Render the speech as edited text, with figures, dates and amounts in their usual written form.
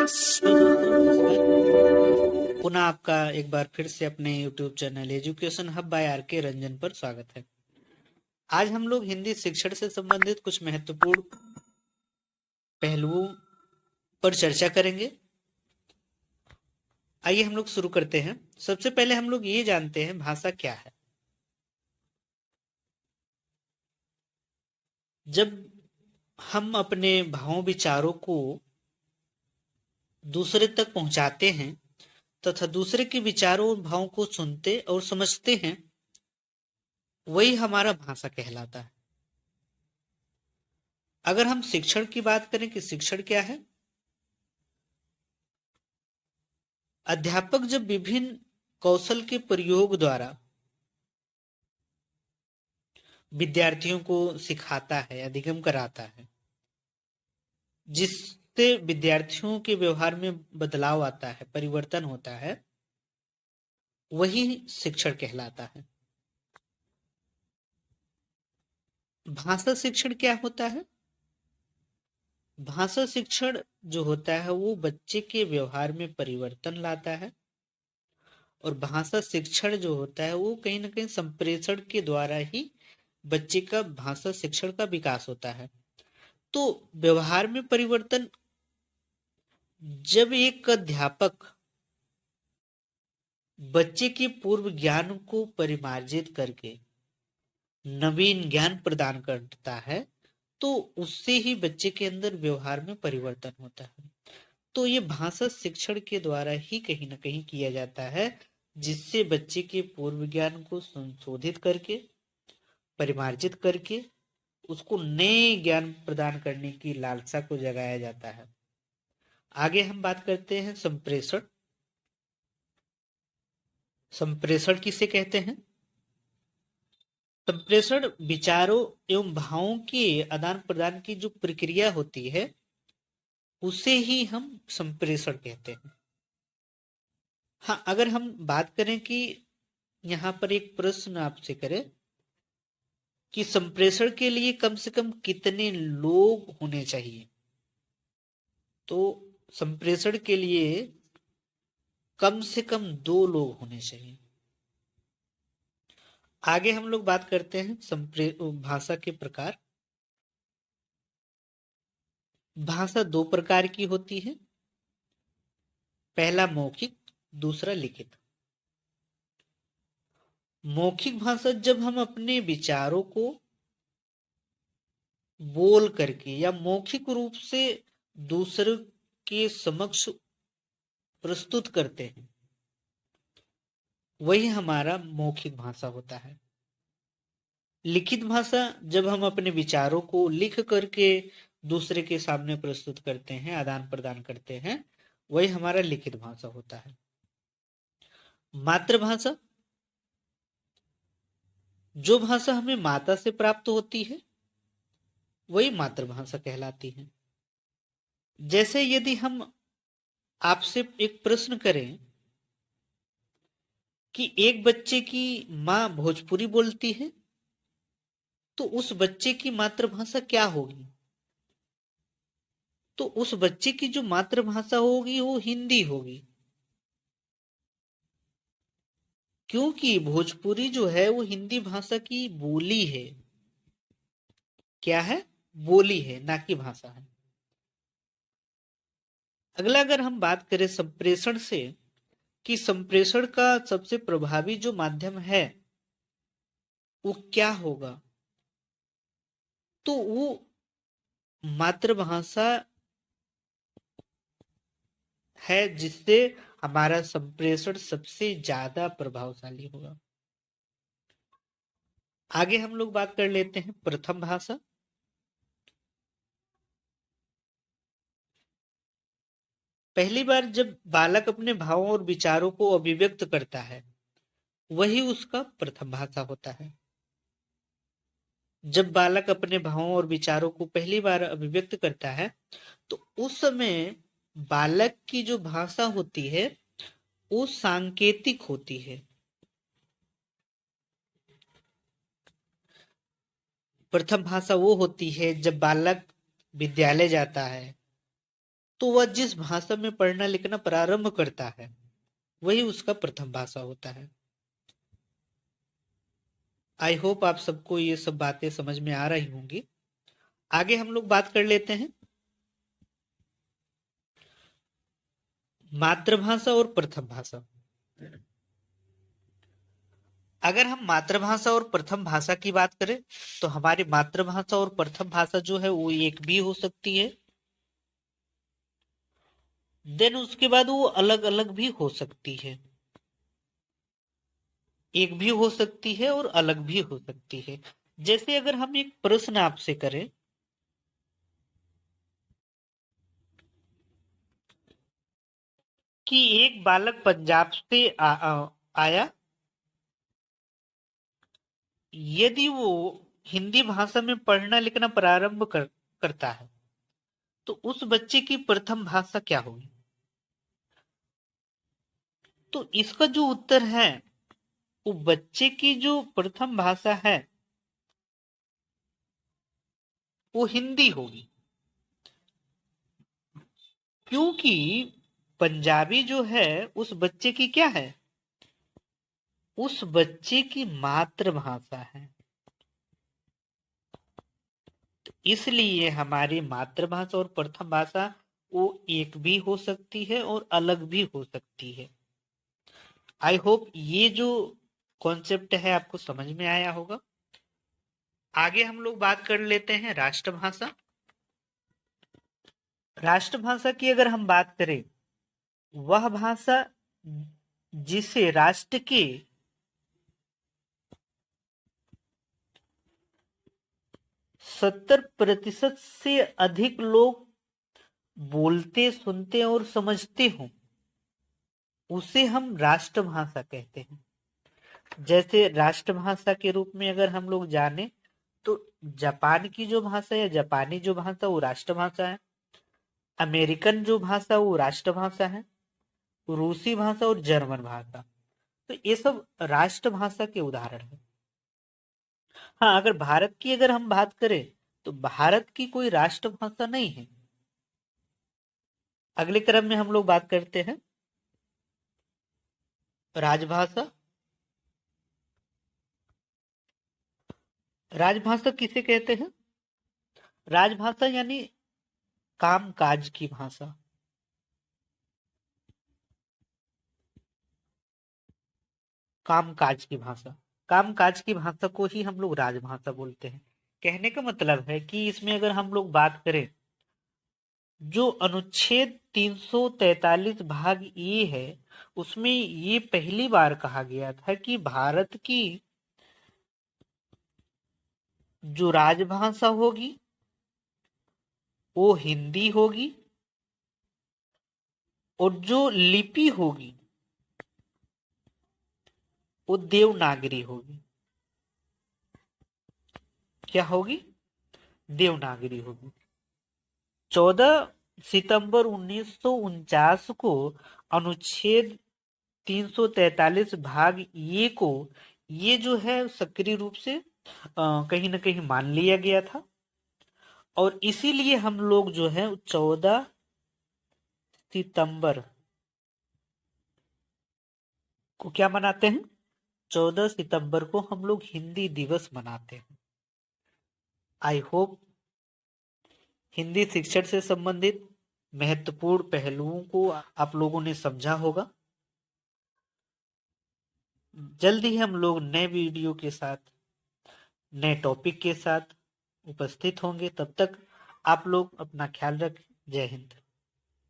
तो दोस्तों नमस्कार। पुनः आपका एक बार फिर से अपने YouTube channel education hub by R K Ranjan पर स्वागत है। आज हम लोग हिंदी शिक्षण से संबंधित कुछ महत्वपूर्ण पहलुओं पर चर्चा करेंगे। आइए हम लोग शुरू करते हैं। सबसे पहले हम लोग ये जानते हैं भाषा क्या है। जब हम अपने भावों विचारों को दूसरे तक पहुंचाते हैं तथा दूसरे के विचारों और भावों को सुनते और समझते हैं, वही हमारा भाषा कहलाता है। अगर हम शिक्षण की बात करें कि शिक्षण क्या है, अध्यापक जब विभिन्न कौशल के प्रयोग द्वारा विद्यार्थियों को सिखाता है, अधिगम कराता है, जिससे विद्यार्थियों के व्यवहार में बदलाव आता है, परिवर्तन होता है, वही शिक्षण कहलाता है। भाषा शिक्षण क्या होता है? भाषा शिक्षण जो होता है वो बच्चे के व्यवहार में परिवर्तन लाता है, और भाषा शिक्षण जो होता है वो कहीं ना कहीं संप्रेषण के द्वारा ही बच्चे का भाषा शिक्षण का विकास होता है। तो व्यवहार में परिवर्तन, जब एक अध्यापक बच्चे के पूर्व ज्ञान को परिमार्जित करके नवीन ज्ञान प्रदान करता है, तो उससे ही बच्चे के अंदर व्यवहार में परिवर्तन होता है। तो ये भाषा शिक्षण के द्वारा ही कहीं ना कहीं किया जाता है, जिससे बच्चे के पूर्व ज्ञान को संशोधित करके, परिमार्जित करके उसको नए ज्ञान प्रदान करने की लालसा को जगाया जाता है। आगे हम बात करते हैं संप्रेषण। संप्रेषण किसे कहते हैं? संप्रेषण विचारों एवं भावों के आदान प्रदान की जो प्रक्रिया होती है, उसे ही हम संप्रेषण कहते हैं। हाँ, अगर हम बात करें कि यहाँ पर एक प्रश्न आपसे करें कि संप्रेषण के लिए कम से कम कितने लोग होने चाहिए, तो संप्रेषण के लिए कम से कम 2 लोग होने चाहिए। आगे हम लोग बात करते हैं भाषा के प्रकार। भाषा 2 प्रकार की होती है, पहला मौखिक, दूसरा लिखित। मौखिक भाषा जब हम अपने विचारों को बोल करके या मौखिक रूप से दूसरे के समक्ष प्रस्तुत करते हैं, वही हमारा मौखिक भाषा होता है। लिखित भाषा जब हम अपने विचारों को लिख करके दूसरे के सामने प्रस्तुत करते हैं, आदान प्रदान करते हैं, वही हमारा लिखित भाषा होता है। मातृभाषा, जो भाषा हमें माता से प्राप्त होती है, वही मातृभाषा कहलाती है। जैसे यदि हम आपसे एक प्रश्न करें कि एक बच्चे की माँ भोजपुरी बोलती है, तो उस बच्चे की मातृभाषा क्या होगी? तो उस बच्चे की जो मातृभाषा होगी वो हिंदी होगी, क्योंकि भोजपुरी जो है वो हिंदी भाषा की बोली है। क्या है? बोली है, ना कि भाषा है। अगला अगर हम बात करें संप्रेषण से, कि संप्रेषण का सबसे प्रभावी जो माध्यम है वो क्या होगा, तो वो मातृभाषा है, जिससे हमारा संप्रेषण सबसे ज्यादा प्रभावशाली होगा। आगे हम लोग बात कर लेते हैं प्रथम भाषा। पहली बार जब बालक अपने भावों और विचारों को अभिव्यक्त करता है, वही उसका प्रथम भाषा होता है। जब बालक अपने भावों और विचारों को पहली बार अभिव्यक्त करता है, तो उस समय बालक की जो भाषा होती है वो सांकेतिक होती है। प्रथम भाषा वो होती है जब बालक विद्यालय जाता है, तो वह जिस भाषा में पढ़ना लिखना प्रारंभ करता है वही उसका प्रथम भाषा होता है। आई होप आप सबको ये सब बातें समझ में आ रही होंगी। आगे हम लोग बात कर लेते हैं मातृभाषा और प्रथम भाषा। अगर हम मातृभाषा और प्रथम भाषा की बात करें तो हमारी मातृभाषा और प्रथम भाषा जो है वो एक भी हो सकती है, देन उसके बाद वो अलग अलग भी हो सकती है। एक भी हो सकती है और अलग भी हो सकती है। जैसे अगर हम एक प्रश्न आपसे करें कि एक बालक पंजाब से आया, यदि वो हिंदी भाषा में पढ़ना लिखना प्रारंभ करता है तो उस बच्चे की प्रथम भाषा क्या होगी? तो इसका जो उत्तर है वो बच्चे की जो प्रथम भाषा है वो हिंदी होगी, क्योंकि पंजाबी जो है उस बच्चे की क्या है? उस बच्चे की मातृभाषा है। तो इसलिए हमारी मातृभाषा और प्रथम भाषा वो एक भी हो सकती है और अलग भी हो सकती है। आई होप ये जो कॉन्सेप्ट है आपको समझ में आया होगा। आगे हम लोग बात कर लेते हैं राष्ट्रभाषा। राष्ट्रभाषा की अगर हम बात करें, वह भाषा जिसे राष्ट्र के 70% से अधिक लोग बोलते, सुनते और समझते हों, उसे हम राष्ट्रभाषा कहते हैं। जैसे राष्ट्रभाषा के रूप में अगर हम लोग जाने तो जापान की जो भाषा है, जापानी जो भाषा वो राष्ट्रभाषा है। अमेरिकन जो भाषा वो राष्ट्रभाषा है। रूसी भाषा और जर्मन भाषा, तो ये सब राष्ट्रभाषा के उदाहरण है। हाँ, अगर भारत की अगर हम बात करें तो भारत की कोई राष्ट्रभाषा नहीं है। अगले क्रम में हम लोग बात करते हैं राजभाषा। राजभाषा किसे कहते हैं? राजभाषा यानी काम काज की भाषा। काम काज की भाषा, काम काज की भाषा को ही हम लोग राजभाषा बोलते हैं। कहने का मतलब है कि इसमें अगर हम लोग बात करें, जो अनुच्छेद 343 भाग ए है उसमें ये पहली बार कहा गया था कि भारत की जो राजभाषा होगी वो हिंदी होगी और जो लिपि होगी वो देवनागरी होगी। क्या होगी? देवनागरी होगी। 14 सितंबर 1949 को अनुच्छेद 343 भाग ये को ये जो है सक्रिय रूप से कहीं ना कहीं मान लिया गया था, और इसीलिए हम लोग जो है 14 सितंबर को क्या मनाते हैं? 14 सितंबर को हम लोग हिंदी दिवस मनाते हैं। आई होप हिंदी शिक्षण से संबंधित महत्वपूर्ण पहलुओं को आप लोगों ने समझा होगा। जल्द ही हम लोग नए वीडियो के साथ, नए टॉपिक के साथ उपस्थित होंगे। तब तक आप लोग अपना ख्याल रखें। जय हिंद।